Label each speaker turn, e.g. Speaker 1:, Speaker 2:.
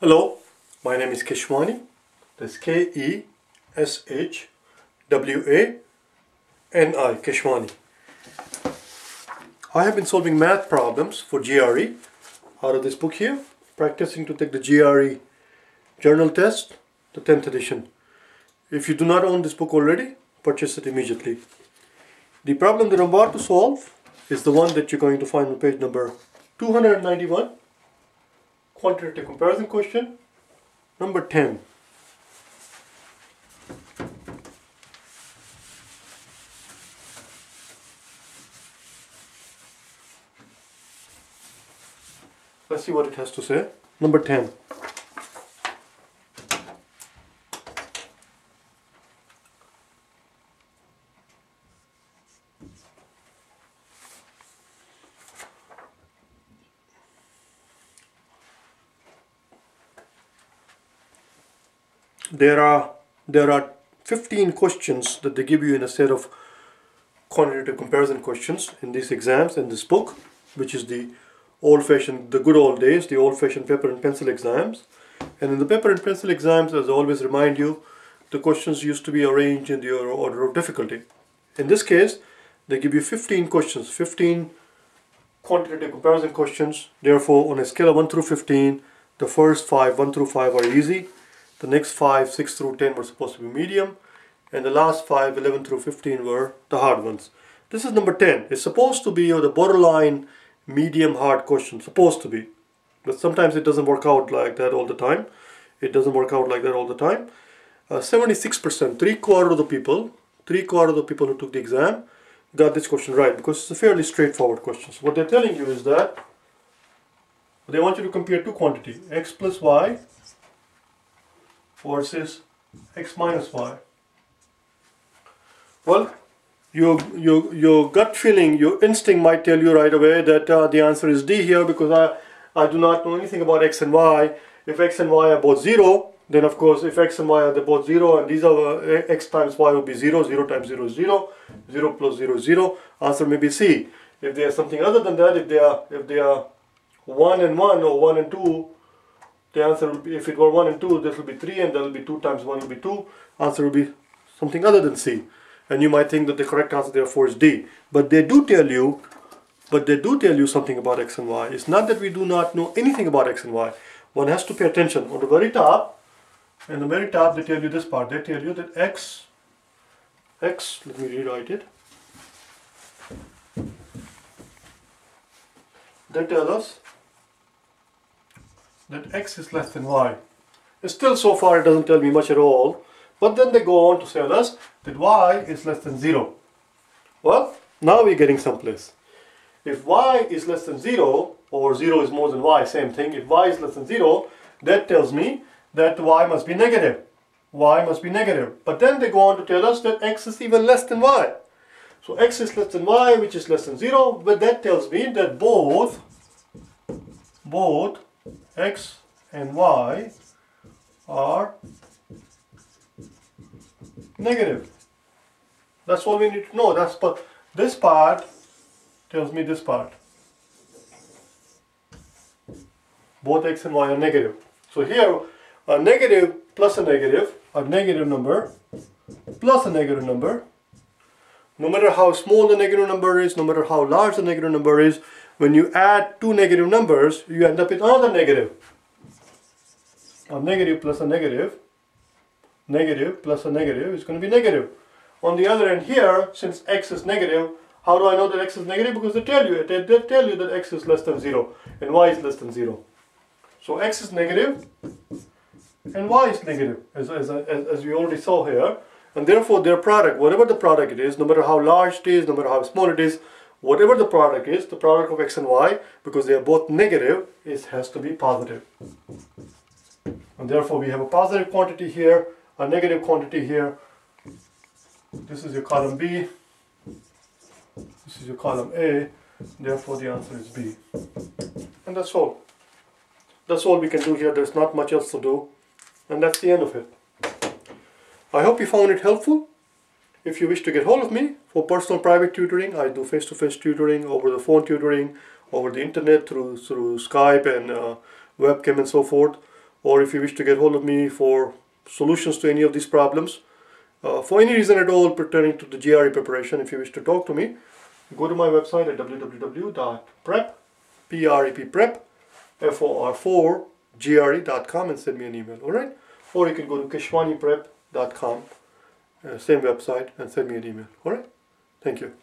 Speaker 1: Hello, my name is Keshwani. That's K-E-S-H-W-A-N-I, Keshwani. I have been solving math problems for GRE out of this book here, practicing to take the GRE journal test, the 10th edition. If you do not own this book already, purchase it immediately. The problem that I'm about to solve is the one that you're going to find on page number 291. Quantitative comparison question, number 10. Let's see what it has to say. Number 10. There are 15 questions that they give you in a set of quantitative comparison questions in these exams in this book, which is the good old days, the old-fashioned paper and pencil exams. And in the paper and pencil exams, as I always remind you, the questions used to be arranged in the order of difficulty. In this case, they give you 15 questions, 15 quantitative comparison questions. Therefore, on a scale of 1 through 15, the first 5, 1 through 5 are easy. The next 5, 6 through 10 were supposed to be medium, and the last 5, 11 through 15 were the hard ones. This is number 10. It's supposed to be the borderline medium hard question, supposed to be. But sometimes it doesn't work out like that all the time. 76%, three-quarter of the people who took the exam got this question right, because it's a fairly straightforward question. So what they're telling you is that they want you to compare two quantities, x plus y versus x minus y. Well, your gut feeling, your instinct might tell you right away that the answer is D here, because I do not know anything about x and y. If x and y are both 0, then of course if x and y are both 0 and these are x times y will be 0, 0 times 0 is 0, 0 plus 0 is 0, answer may be C. If they are something other than that, if they are 1 and 1 or 1 and 2, the answer will be, if it were 1 and 2, this will be 3, and that will be 2 times 1 will be 2. Answer will be something other than C. And you might think that the correct answer therefore is D. But they do tell you something about x and y. It's not that we do not know anything about x and y. One has to pay attention. On the very top, they tell you this part. They tell you that x, let me rewrite it. They tell us that x is less than y. Still, so far it doesn't tell me much at all, but then they go on to tell us that y is less than 0. Well, now we're getting someplace. If y is less than 0, or 0 is more than y, same thing, if y is less than 0, that tells me that y must be negative. Y must be negative. But then they go on to tell us that x is even less than y. So x is less than y, which is less than 0, but that tells me that both x and y are negative. That's all we need to know. This part tells me this part. Both x and y are negative. So here, a negative plus a negative number plus a negative number, no matter how small the negative number is, no matter how large the negative number is, when you add two negative numbers, you end up with another negative. A negative plus a negative plus a negative is going to be negative. On the other end here, since x is negative, how do I know that x is negative? Because they tell you that x is less than 0 and y is less than 0. So x is negative and y is negative, as we already saw here. And therefore their product, whatever the product it is, no matter how large it is, no matter how small it is, whatever the product is, the product of x and y, because they are both negative, it has to be positive. And therefore we have a positive quantity here, a negative quantity here. This is your column B, this is your column A, therefore the answer is B. And that's all. That's all we can do here. There's not much else to do. And that's the end of it. I hope you found it helpful. If you wish to get hold of me for personal private tutoring, I do face-to-face tutoring, over the phone tutoring, over the internet through Skype and webcam and so forth. or if you wish to get hold of me for solutions to any of these problems, for any reason at all pertaining to the GRE preparation, if you wish to talk to me, go to my website at www.for4gre.com and send me an email, alright? Or you can go to KeshwaniPrep.com, same website, and send me an email, alright? Thank you.